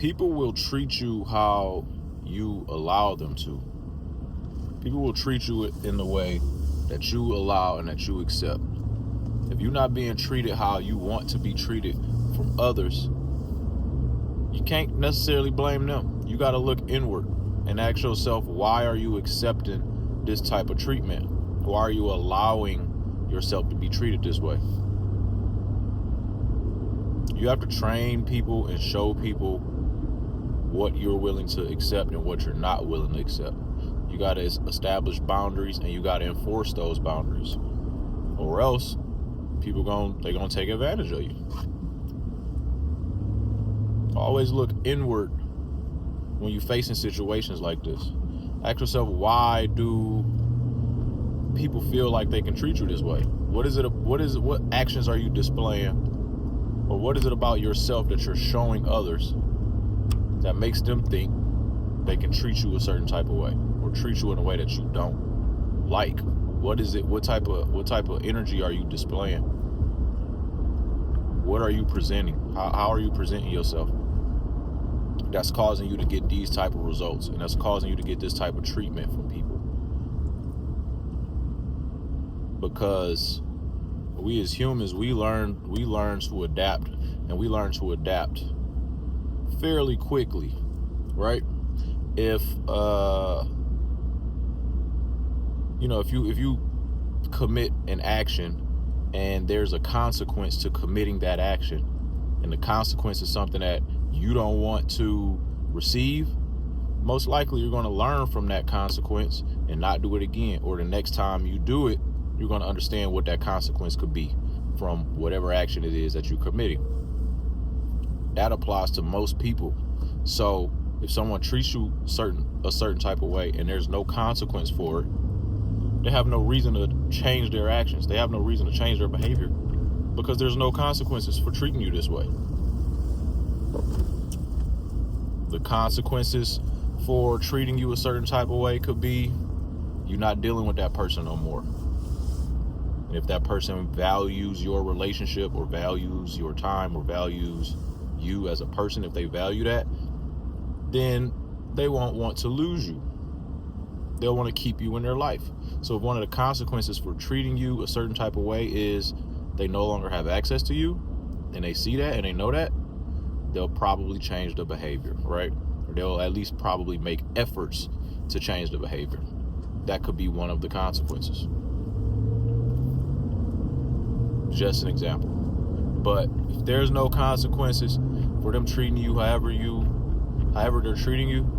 people will treat you how you allow them to. People will treat you in the way that you allow and that you accept. If you're not being treated how you want to be treated from others, you can't necessarily blame them. You got to look inward and ask yourself, why are you accepting this type of treatment? Why are you allowing yourself to be treated this way? You have to train people and show people what you're willing to accept and what you're not willing to accept. You got to establish boundaries and you got to enforce those boundaries, or else people they're gonna take advantage of you. Always look inward when you're facing situations like this. Ask yourself, why do people feel like they can treat you this way? What actions are you displaying? Or what is it about yourself that you're showing others that makes them think they can treat you a certain type of way, or treat you in a way that you don't like? What is it? What type of energy are you displaying? What are you presenting? How are you presenting yourself? That's causing you to get these type of results, and that's causing you to get this type of treatment from people. Because we as humans, we learn to adapt, and we learn to adapt fairly quickly, right? If if you commit an action and there's a consequence to committing that action, and the consequence is something that you don't want to receive, most likely you're going to learn from that consequence and not do it again. Or the next time you do it, you're going to understand what that consequence could be from whatever action it is that you're committing. That applies to most people. So if someone treats you a certain type of way and there's no consequence for it, they have no reason to change their actions. They have no reason to change their behavior, because there's no consequences for treating you this way. The consequences for treating you a certain type of way could be you not dealing with that person no more. And if that person values your relationship, or values your time, or values you as a person, if they value that, then they won't want to lose you. They'll want to keep you in their life. So if one of the consequences for treating you a certain type of way is they no longer have access to you, and they see that and they know that, they'll probably change the behavior, right? Or they'll at least probably make efforts to change the behavior. That could be one of the consequences. Just an example. But if there's no consequences for them treating you however they're treating you,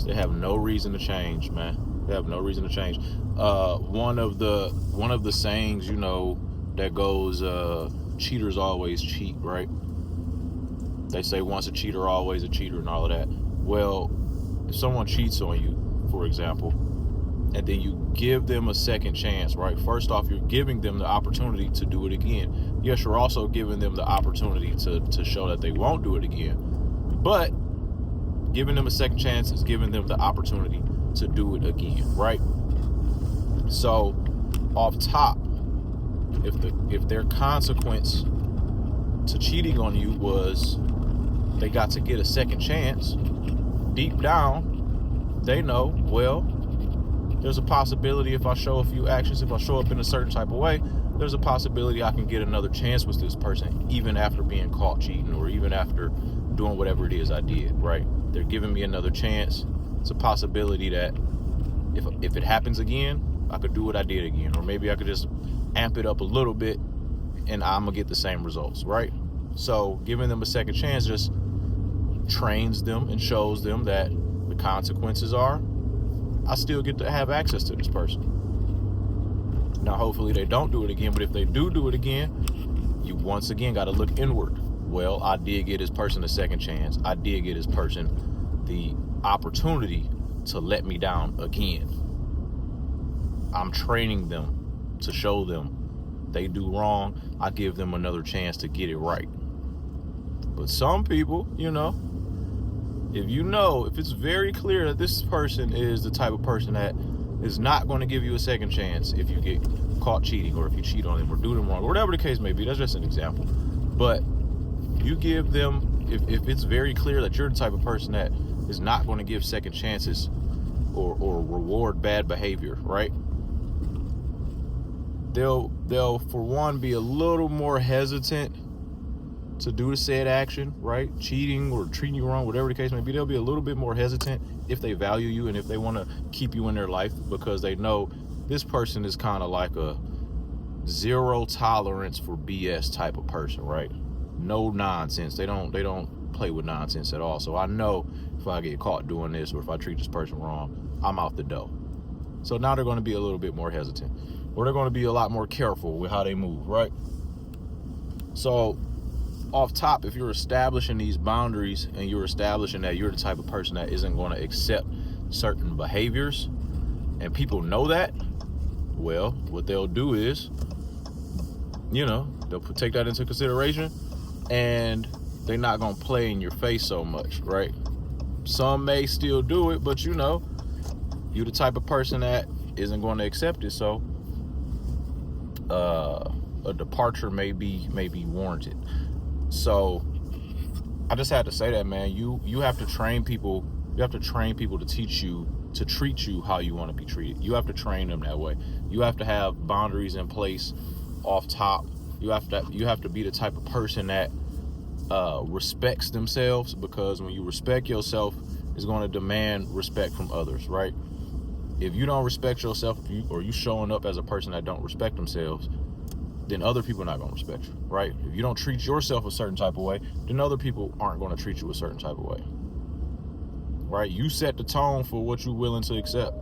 they have no reason to change, man. They have no reason to change. One of the sayings, that goes, cheaters always cheat, right? They say once a cheater, always a cheater, and all of that. Well, if someone cheats on you, for example, and then you give them a second chance, right? First off, you're giving them the opportunity to do it again. Yes, you're also giving them the opportunity to show that they won't do it again. But giving them a second chance is giving them the opportunity to do it again, right? So, off top, if their consequence to cheating on you was they got to get a second chance, deep down, they know, well, there's a possibility if I show a few actions, if I show up in a certain type of way, there's a possibility I can get another chance with this person, even after being caught cheating, or even after doing whatever it is I did, right? They're giving me another chance. It's a possibility that if it happens again, I could do what I did again. Or maybe I could just amp it up a little bit and I'm going to get the same results, right? So giving them a second chance just trains them and shows them that the consequences are, I still get to have access to this person. Now, hopefully they don't do it again, but if they do it again, you once again got to look inward. Well, I did get this person a second chance. I did get this person the opportunity to let me down again. I'm training them to show them they do wrong. I give them another chance to get it right. But some people, if it's very clear that this person is the type of person that is not going to give you a second chance if you get caught cheating, or if you cheat on them or do them wrong, or whatever the case may be, that's just an example. But you give them if it's very clear that you're the type of person that is not going to give second chances or reward bad behavior, right? They'll for one be a little more hesitant to do the said action, right? Cheating or treating you wrong, whatever the case may be. They'll be a little bit more hesitant if they value you and if they want to keep you in their life, because they know this person is kind of like a zero tolerance for BS type of person, right? No nonsense. They don't play with nonsense at all. So I know if I get caught doing this or if I treat this person wrong, I'm out the door. So now they're going to be a little bit more hesitant, or they're going to be a lot more careful with how they move, right? So off top, if you're establishing these boundaries and you're establishing that you're the type of person that isn't going to accept certain behaviors, and people know that, well, what they'll do is, they'll take that into consideration, and they're not going to play in your face so much, right? Some may still do it, but you're the type of person that isn't going to accept it. So a departure may be warranted. So I just had to say that, man. You have to train people. You have to train people to teach you, to treat you how you want to be treated. You have to train them that way. You have to have boundaries in place off top. You have to be the type of person that respects themselves, because when you respect yourself, it's going to demand respect from others, right? If you don't respect yourself, or you showing up as a person that don't respect themselves, then other people are not going to respect you, right? If you don't treat yourself a certain type of way, then other people aren't going to treat you a certain type of way, right? You set the tone for what you're willing to accept.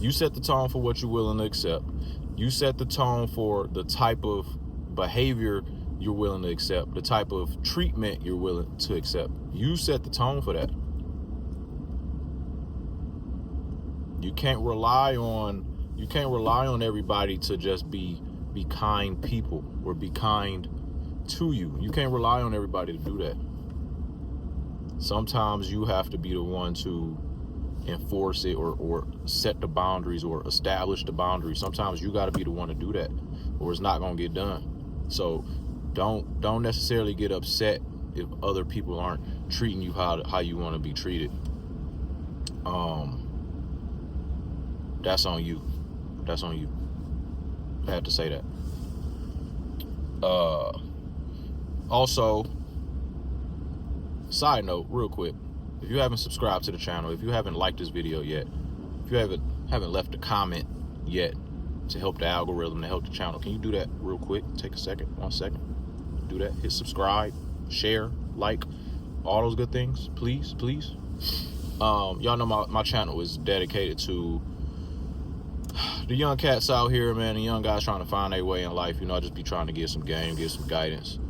You set the tone for what you're willing to accept. You set the tone for the type of behavior you're willing to accept, the type of treatment you're willing to accept. You set the tone for that. You can't rely on everybody to just be kind people or be kind to you. You can't rely on everybody to do that. Sometimes you have to be the one to enforce it or set the boundaries or establish the boundaries. Sometimes you got to be the one to do that, or it's not going to get done. So don't necessarily get upset if other people aren't treating you how you want to be treated. That's on you. That's on you. I had to say that. Also, side note, real quick, if you haven't subscribed to the channel, if you haven't liked this video yet, if you haven't left a comment yet to help the algorithm, to help the channel, can you do that real quick? Take a second, 1 second. Do that. Hit subscribe, share, like, all those good things, please. Y'all know my channel is dedicated to the young cats out here, man, the young guys trying to find their way in life. I just be trying to give some game, give some guidance,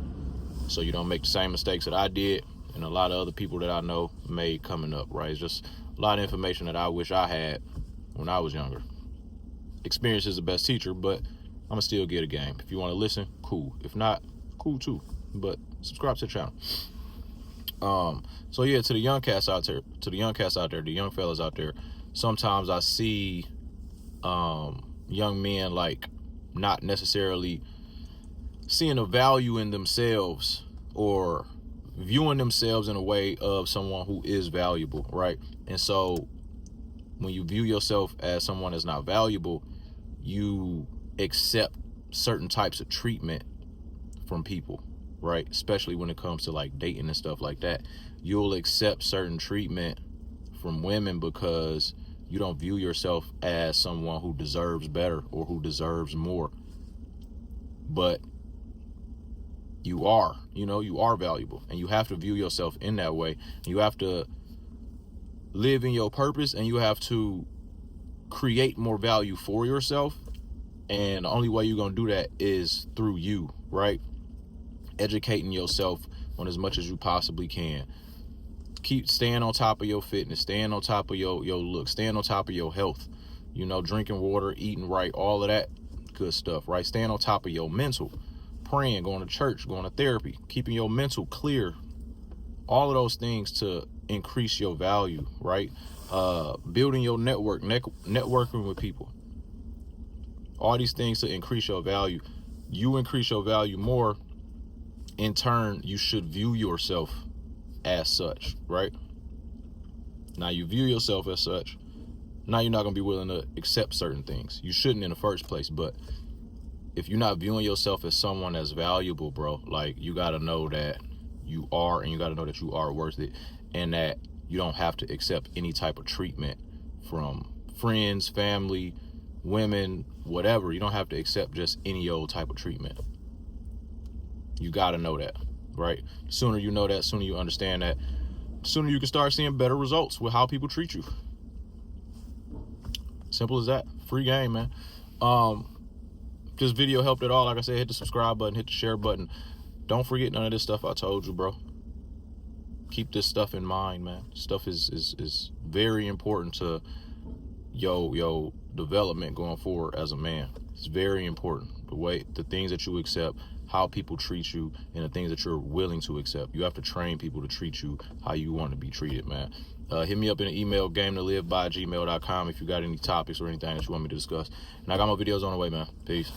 so you don't make the same mistakes that I did and a lot of other people that I know made coming up, right? It's just a lot of information that I wish I had when I was younger. Experience is the best teacher, but I'm gonna still get a game. If you want to listen, cool. If not, cool too. But subscribe to the channel. So yeah, to the young cats out there, the young fellas out there, sometimes I see young men like not necessarily seeing a value in themselves or viewing themselves in a way of someone who is valuable, right? And so when you view yourself as someone that's not valuable, you accept certain types of treatment from people, right? Especially when it comes to like dating and stuff like that. You'll accept certain treatment from women because you don't view yourself as someone who deserves better or who deserves more. But you are, you are valuable, and you have to view yourself in that way. You have to live in your purpose, and you have to create more value for yourself. And the only way you're going to do that is through you, right? Educating yourself on as much as you possibly can. Keep staying on top of your fitness, staying on top of your look, staying on top of your health, drinking water, eating right, all of that good stuff, right? Staying on top of your mental, praying, going to church, going to therapy, keeping your mental clear, all of those things to increase your value, right? Building your networking with people, all these things to increase your value. you increase your value more, in turn, you should view yourself as such, right? Now you view yourself as such. Now you're not going to be willing to accept certain things. You shouldn't in the first place, but if you're not viewing yourself as someone that's valuable, bro, like, you got to know that you are, and you got to know that you are worth it, and that you don't have to accept any type of treatment from friends, family, women, whatever. You don't have to accept just any old type of treatment. You got to know that, right? Sooner you know that, sooner you understand that, sooner you can start seeing better results with how people treat you. Simple as that. Free game, man. If this video helped at all, like I said, hit the subscribe button, hit the share button. Don't forget none of this stuff I told you, bro. Keep this stuff in mind, man. Stuff is very important to your development going forward as a man. It's very important. The things that you accept, how people treat you, and the things that you're willing to accept. You have to train people to treat you how you want to be treated, man. Hit me up in an email, gametoliveby@gmail.com, if you got any topics or anything that you want me to discuss. And I got more videos on the way, man. Peace.